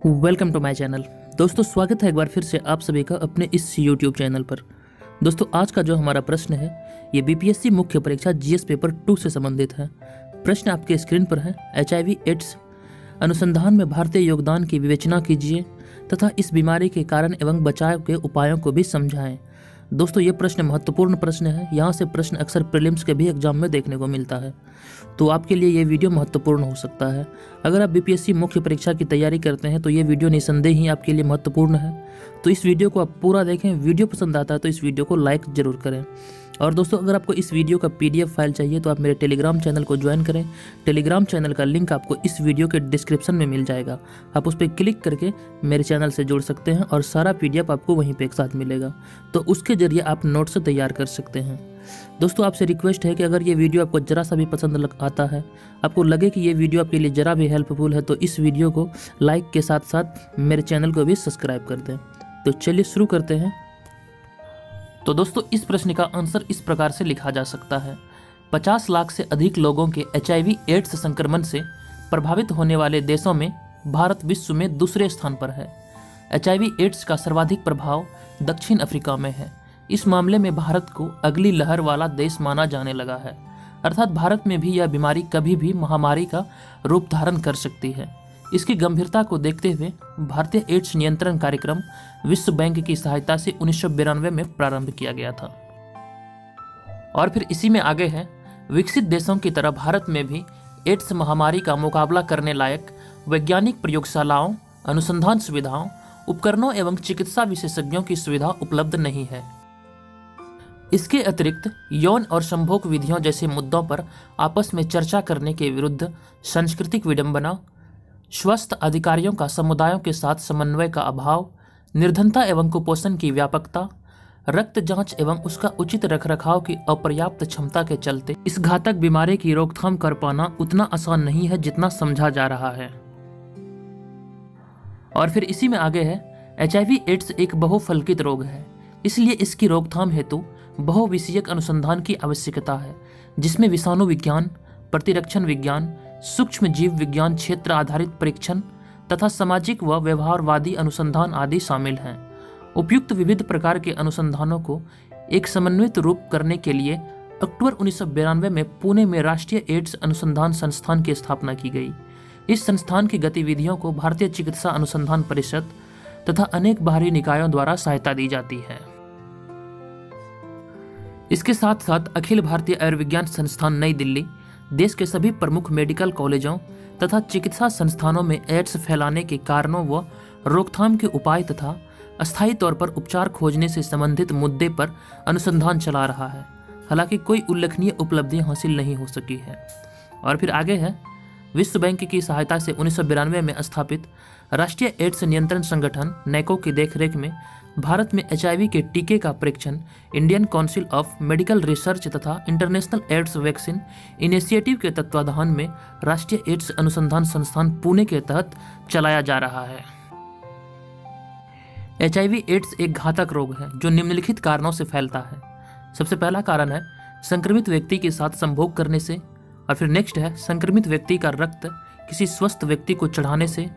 Welcome to my channel. दोस्तों स्वागत है एक बार फिर से आप सभी का अपने इस यूट्यूब चैनल पर। दोस्तों आज का जो हमारा प्रश्न है ये बीपीएससी मुख्य परीक्षा जीएस पेपर 2 से संबंधित है। प्रश्न आपके स्क्रीन पर है। एचआईवी एड्स अनुसंधान में भारतीय योगदान की विवेचना कीजिए तथा इस बीमारी के कारण एवं बचाव के उपायों को भी समझाएं। दोस्तों ये प्रश्न महत्वपूर्ण प्रश्न है। यहाँ से प्रश्न अक्सर प्रीलिम्स के भी एग्जाम में देखने को मिलता है, तो आपके लिए ये वीडियो महत्वपूर्ण हो सकता है। अगर आप बीपीएससी मुख्य परीक्षा की तैयारी करते हैं तो ये वीडियो निसंदेह ही आपके लिए महत्वपूर्ण है। तो इस वीडियो को आप पूरा देखें। वीडियो पसंद आता है तो इस वीडियो को लाइक जरूर करें। और दोस्तों अगर आपको इस वीडियो का पीडीएफ फाइल चाहिए तो आप मेरे टेलीग्राम चैनल को ज्वाइन करें। टेलीग्राम चैनल का लिंक आपको इस वीडियो के डिस्क्रिप्शन में मिल जाएगा। आप उस पर क्लिक करके मेरे चैनल से जुड़ सकते हैं और सारा पीडीएफ आपको वहीं पे एक साथ मिलेगा, तो उसके जरिए आप नोट्स तैयार कर सकते हैं। दोस्तों आपसे रिक्वेस्ट है कि अगर ये वीडियो आपको जरा सा भी पसंद आता है, आपको लगे कि ये वीडियो आपके लिए जरा भी हेल्पफुल है, तो इस वीडियो को लाइक के साथ साथ मेरे चैनल को भी सब्सक्राइब कर दें। तो चलिए शुरू करते हैं। तो दोस्तों इस प्रश्न का आंसर इस प्रकार से लिखा जा सकता है। 50 लाख से अधिक लोगों के एचआईवी एड्स संक्रमण से प्रभावित होने वाले देशों में भारत विश्व में दूसरे स्थान पर है। एचआईवी एड्स का सर्वाधिक प्रभाव दक्षिण अफ्रीका में है। इस मामले में भारत को अगली लहर वाला देश माना जाने लगा है, अर्थात भारत में भी यह बीमारी कभी भी महामारी का रूप धारण कर सकती है। इसकी गंभीरता को देखते हुए भारतीय एड्स नियंत्रण कार्यक्रम विश्व बैंक की सहायता से 1992 में प्रारंभ किया गया था। और फिर इसी में आगे है, विकसित देशों की तरह भारत में भी एड्स महामारी का मुकाबला करने लायक वैज्ञानिक प्रयोगशालाओं, अनुसंधान सुविधाओं, उपकरणों एवं चिकित्सा विशेषज्ञों की सुविधा उपलब्ध नहीं है। इसके अतिरिक्त यौन और संभोग विधियों जैसे मुद्दों पर आपस में चर्चा करने के विरुद्ध सांस्कृतिक विडंबना, स्वस्थ अधिकारियों का समुदायों के साथ समन्वय का अभाव, निर्धनता एवं कुपोषण की व्यापकता, रक्त जांच एवं उसका उचित रखरखाव की अपर्याप्त क्षमता के चलते इस घातक बीमारी की रोकथाम कर पाना उतना आसान नहीं है जितना समझा जा रहा है। और फिर इसी में आगे है, एचआईवी एड्स एक बहुफलकित रोग है, इसलिए इसकी रोकथाम हेतु बहुविषयक अनुसंधान की आवश्यकता है, जिसमें विषाणु विज्ञान, प्रतिरक्षण विज्ञान, सूक्ष्म जीव विज्ञान, क्षेत्र आधारित परीक्षण तथा सामाजिक व व्यवहारवादी अनुसंधान आदि शामिल हैं। उपयुक्त विविध प्रकार के अनुसंधानों को एक समन्वित रूप करने के लिए अक्टूबर 1992 में पुणे में राष्ट्रीय एड्स अनुसंधान संस्थान की स्थापना की गई। इस संस्थान की गतिविधियों को भारतीय चिकित्सा अनुसंधान परिषद तथा अनेक बाहरी निकायों द्वारा सहायता दी जाती है। इसके साथ साथ अखिल भारतीय आयुर्विज्ञान संस्थान नई दिल्ली देश के सभी प्रमुख मेडिकल कॉलेजों तथा चिकित्सा संस्थानों में एड्स फैलाने के कारणों व रोकथाम के उपाय तथा अस्थायी तौर पर उपचार खोजने से संबंधित मुद्दे पर अनुसंधान चला रहा है। हालांकि कोई उल्लेखनीय उपलब्धि हासिल नहीं हो सकी है। और फिर आगे है, विश्व बैंक की सहायता से 1992 में स्थापित राष्ट्रीय एड्स नियंत्रण संगठन नैको की देखरेख में भारत में एचआईवी के टीके का परीक्षण Indian council of medical research तथा इंटरनेशनल एड्स वैक्सीन इनिशिएटिव के तत्वाधान में राष्ट्रीय एड्स अनुसंधान संस्थान पुणे के तहत चलाया जा रहा है। एचआईवी एड्स एक घातक रोग है जो निम्नलिखित कारणों से फैलता है। सबसे पहला कारण है संक्रमित व्यक्ति के साथ संभोग करने से। और फिर नेक्स्ट है संक्रमित व्यक्ति का रक्त किसी स्वस्थ व्यक्ति को चढ़ाने से।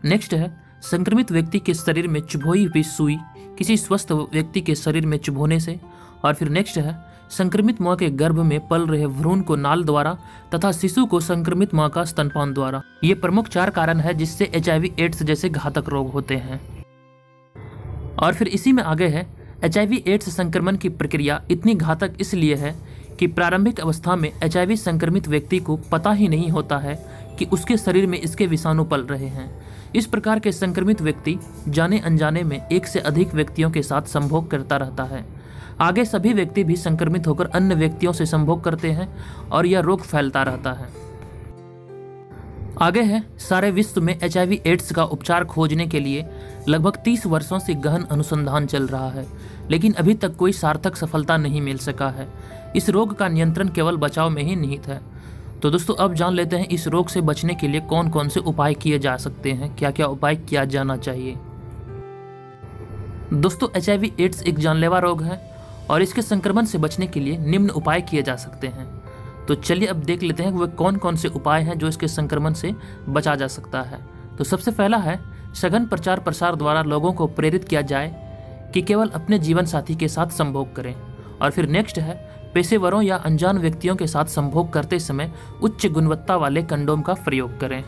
नेक्स्ट है संक्रमित व्यक्ति के शरीर में चुभोई हुई सुई किसी स्वस्थ व्यक्ति के शरीर में चुभोने से। और फिर नेक्स्ट है संक्रमित मां के गर्भ में पल रहे भ्रूण को नाल द्वारा तथा शिशु को संक्रमित मां का स्तनपान द्वारा। ये प्रमुख 4 कारण है जिससे एचआईवी एड्स जैसे घातक रोग होते हैं। और फिर इसी में आगे है, एचआईवी एड्स संक्रमण की प्रक्रिया इतनी घातक इसलिए है कि प्रारंभिक अवस्था में एचआईवी संक्रमित व्यक्ति को पता ही नहीं होता है कि उसके शरीर में इसके विषाणु पल रहे हैं। इस प्रकार के संक्रमित व्यक्ति जाने अनजाने में एक से अधिक व्यक्तियों के साथ संभोग करता रहता है। आगे सभी व्यक्ति भी संक्रमित होकर अन्य व्यक्तियों से संभोग करते हैं और यह रोग फैलता रहता है। आगे है, सारे विश्व में एचआईवी एड्स का उपचार खोजने के लिए लगभग 30 वर्षों से गहन अनुसंधान चल रहा है, लेकिन अभी तक कोई सार्थक सफलता नहीं मिल सका है। इस रोग का नियंत्रण केवल बचाव में ही निहित है। तो दोस्तों अब जान लेते हैं इस रोग से बचने के लिए कौन कौन से उपाय किए जा सकते हैं, क्या क्या उपाय किया जाना चाहिए। दोस्तों एचआईवी एड्स एक जानलेवा रोग है और इसके संक्रमण से बचने के लिए निम्न उपाय किए जा सकते हैं। तो चलिए अब देख लेते हैं कि वे कौन कौन से उपाय हैं जो इसके संक्रमण से बचा जा सकता है। तो सबसे पहला है सघन प्रचार प्रसार द्वारा लोगों को प्रेरित किया जाए कि केवल अपने जीवन साथी के साथ संभोग करें। और फिर नेक्स्ट है, पेशेवरों या अनजान व्यक्तियों के साथ संभोग करते समय उच्च गुणवत्ता वाले कंडोम का प्रयोग करें।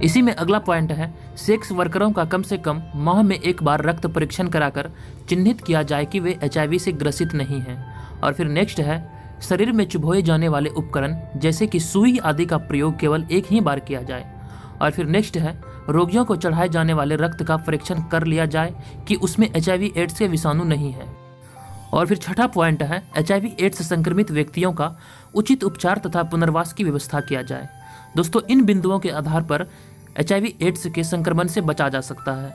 इसी में अगला पॉइंट है, सेक्स वर्करों का कम से कम माह में एक बार रक्त परीक्षण कराकर चिन्हित किया जाए कि वे HIV से ग्रसित नहीं हैं। और फिर नेक्स्ट है, शरीर में चुभोए जाने वाले उपकरण जैसे कि सुई आदि का प्रयोग केवल एक ही बार किया जाए। और फिर नेक्स्ट है, रोगियों को चढ़ाए जाने वाले रक्त का परीक्षण कर लिया जाए कि उसमें HIV एड्स के विषाणु नहीं है। और फिर छठा पॉइंट है, HIV एड्स संक्रमित व्यक्तियों का उचित उपचार तथा पुनर्वास की व्यवस्था किया जाए। दोस्तों, इन बिंदुओं के आधार पर HIV एड्स के संक्रमण से बचा जा सकता है।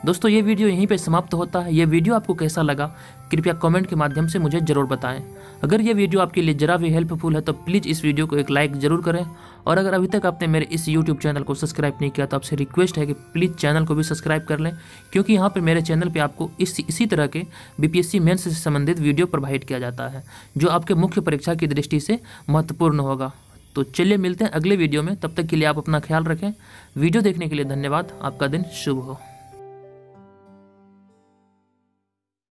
दोस्तों, ये वीडियो यहीं पे समाप्त होता है। ये वीडियो आपको कैसा लगा कृपया कमेंट के माध्यम से मुझे ज़रूर बताएं। अगर ये वीडियो आपके लिए ज़रा भी हेल्पफुल है तो प्लीज़ इस वीडियो को एक लाइक ज़रूर करें। और अगर अभी तक आपने मेरे इस यूट्यूब चैनल को सब्सक्राइब नहीं किया तो आपसे रिक्वेस्ट है कि प्लीज़ चैनल को भी सब्सक्राइब कर लें, क्योंकि यहाँ पर मेरे चैनल पर आपको इसी तरह के BPSC मेंस से संबंधित वीडियो प्रोवाइड किया जाता है जो आपके मुख्य परीक्षा की दृष्टि से महत्वपूर्ण होगा। तो चलिए मिलते हैं अगले वीडियो में, तब तक के लिए आप अपना ख्याल रखें। वीडियो देखने के लिए धन्यवाद। आपका दिन शुभ हो।